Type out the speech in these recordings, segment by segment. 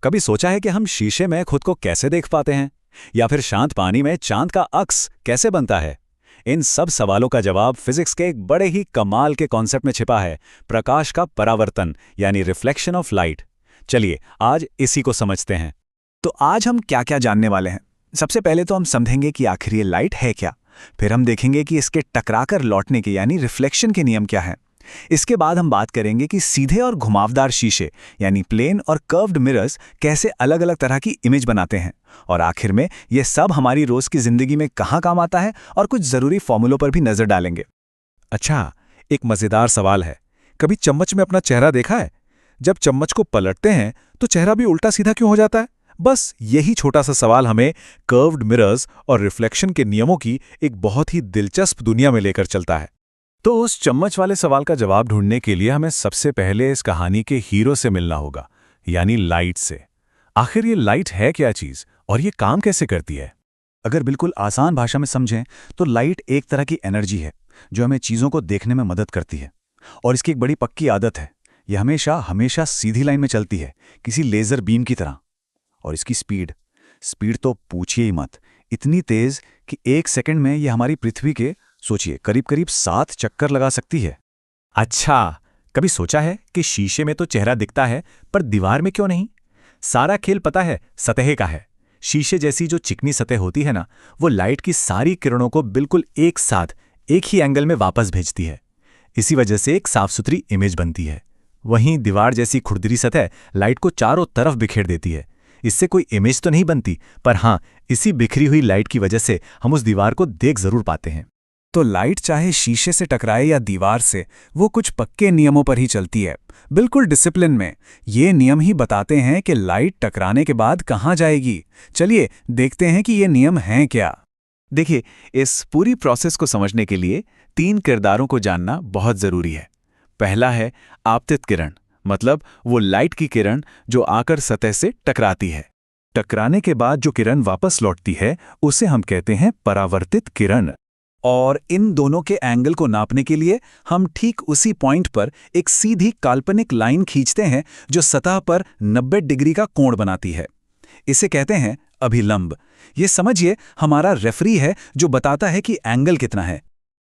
कभी सोचा है कि हम शीशे में खुद को कैसे देख पाते हैं? या फिर शांत पानी में चांद का अक्स कैसे बनता है? इन सब सवालों का जवाब फिजिक्स के एक बड़े ही कमाल के कॉन्सेप्ट में छिपा है, प्रकाश का परावर्तन यानी रिफ्लेक्शन ऑफ लाइट। चलिए आज इसी को समझते हैं। तो आज हम क्या क्या जानने वाले हैं। सबसे पहले तो हम समझेंगे कि आखिर ये लाइट है क्या। फिर हम देखेंगे कि इसके टकराकर लौटने के यानी रिफ्लेक्शन के नियम क्या हैं। इसके बाद हम बात करेंगे कि सीधे और घुमावदार शीशे यानी प्लेन और कर्व्ड मिरर्स कैसे अलग अलग तरह की इमेज बनाते हैं। और आखिर में ये सब हमारी रोज की जिंदगी में कहाँ काम आता है और कुछ जरूरी फॉर्मूलों पर भी नजर डालेंगे। अच्छा, एक मजेदार सवाल है। कभी चम्मच में अपना चेहरा देखा है? जब चम्मच को पलटते हैं तो चेहरा भी उल्टा सीधा क्यों हो जाता है? बस यही छोटा सा सवाल हमें कर्व्ड मिरर्स और रिफ्लेक्शन के नियमों की एक बहुत ही दिलचस्प दुनिया में लेकर चलता है। तो उस चम्मच वाले सवाल का जवाब ढूंढने के लिए हमें सबसे पहले इस कहानी के हीरो से मिलना होगा, यानी लाइट से। आखिर ये लाइट है क्या चीज और ये काम कैसे करती है? अगर बिल्कुल आसान भाषा में समझें तो लाइट एक तरह की एनर्जी है जो हमें चीज़ों को देखने में मदद करती है। और इसकी एक बड़ी पक्की आदत है, यह हमेशा हमेशा सीधी लाइन में चलती है, किसी लेज़र बीम की तरह। और इसकी स्पीड तो पूछिए ही मत, इतनी तेज़ कि एक सेकंड में यह हमारी पृथ्वी के सोचिए करीब करीब 7 चक्कर लगा सकती है। अच्छा, कभी सोचा है कि शीशे में तो चेहरा दिखता है पर दीवार में क्यों नहीं? सारा खेल पता है सतह का है। शीशे जैसी जो चिकनी सतह होती है ना, वो लाइट की सारी किरणों को बिल्कुल एक साथ एक ही एंगल में वापस भेजती है। इसी वजह से एक साफ सुथरी इमेज बनती है। वहीं दीवार जैसी खुरदरी सतह लाइट को चारों तरफ बिखेर देती है। इससे कोई इमेज तो नहीं बनती, पर हाँ, इसी बिखरी हुई लाइट की वजह से हम उस दीवार को देख जरूर पाते हैं। तो लाइट चाहे शीशे से टकराए या दीवार से, वो कुछ पक्के नियमों पर ही चलती है, बिल्कुल डिसिप्लिन में। ये नियम ही बताते हैं कि लाइट टकराने के बाद कहाँ जाएगी। चलिए देखते हैं कि ये नियम हैं क्या। देखिए, इस पूरी प्रोसेस को समझने के लिए 3 किरदारों को जानना बहुत जरूरी है। पहला है आपतित किरण, मतलब वो लाइट की किरण जो आकर सतह से टकराती है। टकराने के बाद जो किरण वापस लौटती है उसे हम कहते हैं परावर्तित किरण। और इन दोनों के एंगल को नापने के लिए हम ठीक उसी पॉइंट पर एक सीधी काल्पनिक लाइन खींचते हैं जो सतह पर 90 डिग्री का कोण बनाती है। इसे कहते हैं अभिलंब। ये समझिए हमारा रेफरी है जो बताता है कि एंगल कितना है।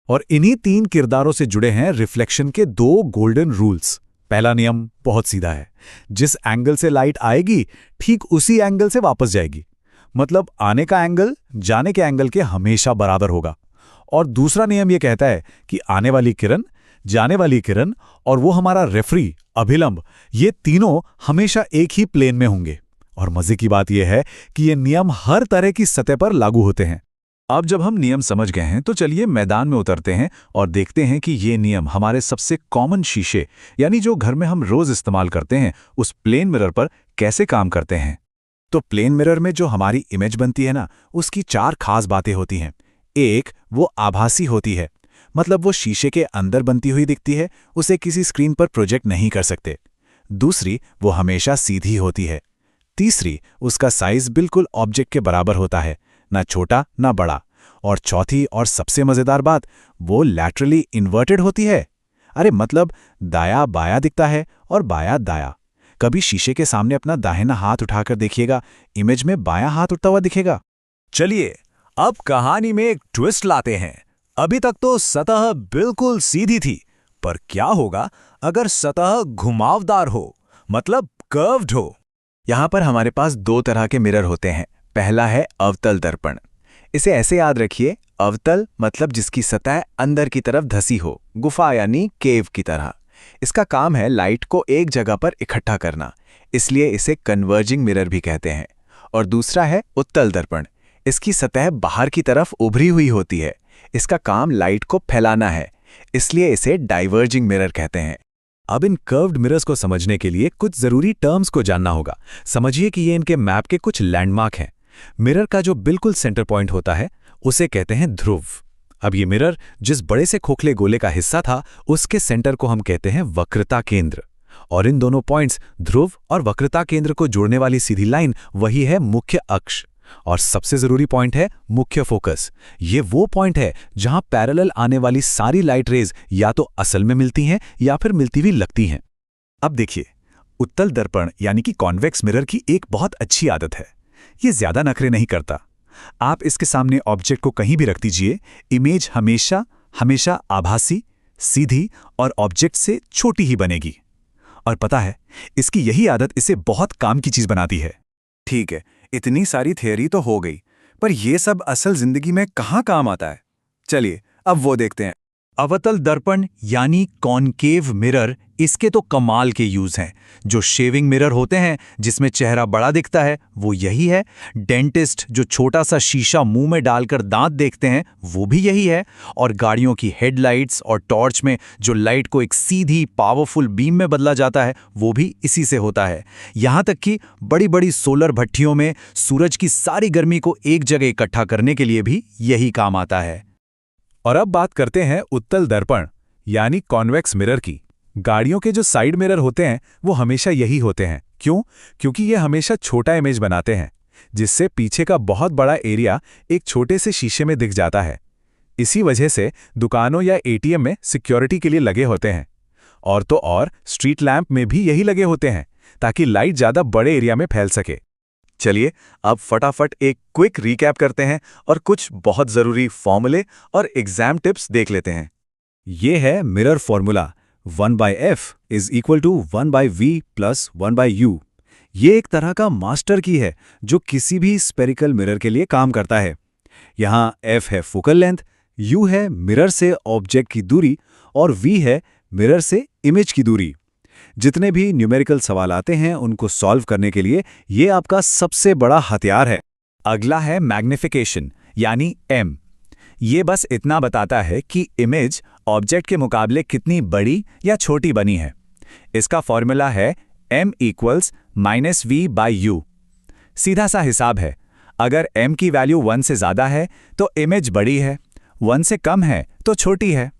और इन्हीं 3 किरदारों से जुड़े हैं रिफ्लेक्शन के 2 गोल्डन रूल्स। पहला नियम बहुत सीधा है, जिस एंगल से लाइट आएगी ठीक उसी एंगल से वापस जाएगी। मतलब आने का एंगल जाने के एंगल के हमेशा बराबर होगा। और दूसरा नियम यह कहता है कि आने वाली किरण, जाने वाली किरण और वो हमारा रेफरी अभिलंब, ये तीनों हमेशा एक ही प्लेन में होंगे। और मजे की बात यह है कि ये नियम हर तरह की सतह पर लागू होते हैं। अब जब हम नियम समझ गए हैं तो चलिए मैदान में उतरते हैं और देखते हैं कि ये नियम हमारे सबसे कॉमन शीशे यानी जो घर में हम रोज इस्तेमाल करते हैं उस प्लेन मिरर पर कैसे काम करते हैं। तो प्लेन मिरर में जो हमारी इमेज बनती है ना, उसकी 4 खास बातें होती हैं। एक, वो आभासी होती है, मतलब वो शीशे के अंदर बनती हुई दिखती है, उसे किसी स्क्रीन पर प्रोजेक्ट नहीं कर सकते। दूसरी, वो हमेशा सीधी होती है। तीसरी, उसका साइज बिल्कुल ऑब्जेक्ट के बराबर होता है, ना छोटा ना बड़ा। और चौथी और सबसे मजेदार बात, वो लैटरली इन्वर्टेड होती है। अरे मतलब दाया बाया दिखता है और बाया दाया। कभी शीशे के सामने अपना दाहिना हाथ उठाकर देखिएगा, इमेज में बायां हाथ उठता हुआ दिखेगा। चलिए अब कहानी में एक ट्विस्ट लाते हैं। अभी तक तो सतह बिल्कुल सीधी थी, पर क्या होगा अगर सतह घुमावदार हो, मतलब कर्व्ड हो? यहां पर हमारे पास 2 तरह के मिरर होते हैं। पहला है अवतल दर्पण। इसे ऐसे याद रखिए, अवतल मतलब जिसकी सतह अंदर की तरफ धसी हो, गुफा यानी केव की तरह। इसका काम है लाइट को एक जगह पर इकट्ठा करना, इसलिए इसे कन्वर्जिंग मिरर भी कहते हैं। और दूसरा है उत्तल दर्पण। इसकी सतह बाहर की तरफ उभरी हुई होती है। इसका काम लाइट को फैलाना है, इसलिए इसे डाइवर्जिंग मिरर कहते हैं। अब इन कर्व्ड मिरर्स को समझने के लिए कुछ जरूरी टर्म्स को जानना होगा। समझिए कि ये इनके मैप के कुछ लैंडमार्क हैं। मिरर का जो बिल्कुल सेंटर पॉइंट होता है उसे कहते हैं ध्रुव। अब ये मिरर जिस बड़े से खोखले गोले का हिस्सा था उसके सेंटर को हम कहते हैं वक्रता केंद्र। और इन दोनों पॉइंट्स ध्रुव और वक्रता केंद्र को जोड़ने वाली सीधी लाइन वही है मुख्य अक्ष। और सबसे जरूरी पॉइंट है मुख्य फोकस। ये वो पॉइंट है जहां पैरेलल आने वाली सारी लाइट रेज या तो असल में मिलती हैं या फिर मिलती हुई लगती हैं। अब देखिए, उत्तल दर्पण यानी कि कॉन्वेक्स मिरर की एक बहुत अच्छी आदत है। ये ज्यादा नखरे नहीं करता। आप इसके सामने ऑब्जेक्ट को कहीं भी रख दीजिए, इमेज हमेशा हमेशा आभासी, सीधी और ऑब्जेक्ट से छोटी ही बनेगी। और पता है, इसकी यही आदत इसे बहुत काम की चीज बनाती है। ठीक है, इतनी सारी थियरी तो हो गई, पर ये सब असल जिंदगी में कहाँ काम आता है? चलिए अब वो देखते हैं। अवतल दर्पण यानी कॉनकेव मिरर, इसके तो कमाल के यूज हैं। जो शेविंग मिरर होते हैं जिसमें चेहरा बड़ा दिखता है, वो यही है। डेंटिस्ट जो छोटा सा शीशा मुंह में डालकर दांत देखते हैं, वो भी यही है। और गाड़ियों की हेडलाइट्स और टॉर्च में जो लाइट को एक सीधी पावरफुल बीम में बदला जाता है, वो भी इसी से होता है। यहाँ तक कि बड़ी बड़ी सोलर भट्टियों में सूरज की सारी गर्मी को एक जगह इकट्ठा करने के लिए भी यही काम आता है। और अब बात करते हैं उत्तल दर्पण यानी कॉन्वेक्स मिरर की। गाड़ियों के जो साइड मिरर होते हैं वो हमेशा यही होते हैं। क्यों? क्योंकि ये हमेशा छोटा इमेज बनाते हैं, जिससे पीछे का बहुत बड़ा एरिया एक छोटे से शीशे में दिख जाता है। इसी वजह से दुकानों या एटीएम में सिक्योरिटी के लिए लगे होते हैं। और तो और स्ट्रीट लैंप में भी यही लगे होते हैं, ताकि लाइट ज़्यादा बड़े एरिया में फैल सके। चलिए अब फटाफट एक क्विक रिकैप करते हैं और कुछ बहुत ज़रूरी फॉर्मूले और एग्जाम टिप्स देख लेते हैं। ये है mirror formula 1/f is equal to 1/v plus 1/u। ये एक तरह का मास्टर की है जो किसी भी स्पेरिकल मिरर के लिए काम करता है। यहाँ f है फोकल लेंथ, u है मिरर से ऑब्जेक्ट की दूरी और v है मिरर से इमेज की दूरी। जितने भी न्यूमेरिकल सवाल आते हैं उनको सॉल्व करने के लिए ये आपका सबसे बड़ा हथियार है। अगला है मैग्निफिकेशन यानी m। ये बस इतना बताता है कि इमेज ऑब्जेक्ट के मुकाबले कितनी बड़ी या छोटी बनी है। इसका फॉर्मूला है m इक्वल्स -v/u। सीधा सा हिसाब है। अगर m की वैल्यू 1 से ज़्यादा है तो इमेज बड़ी है, 1 से कम है तो छोटी है।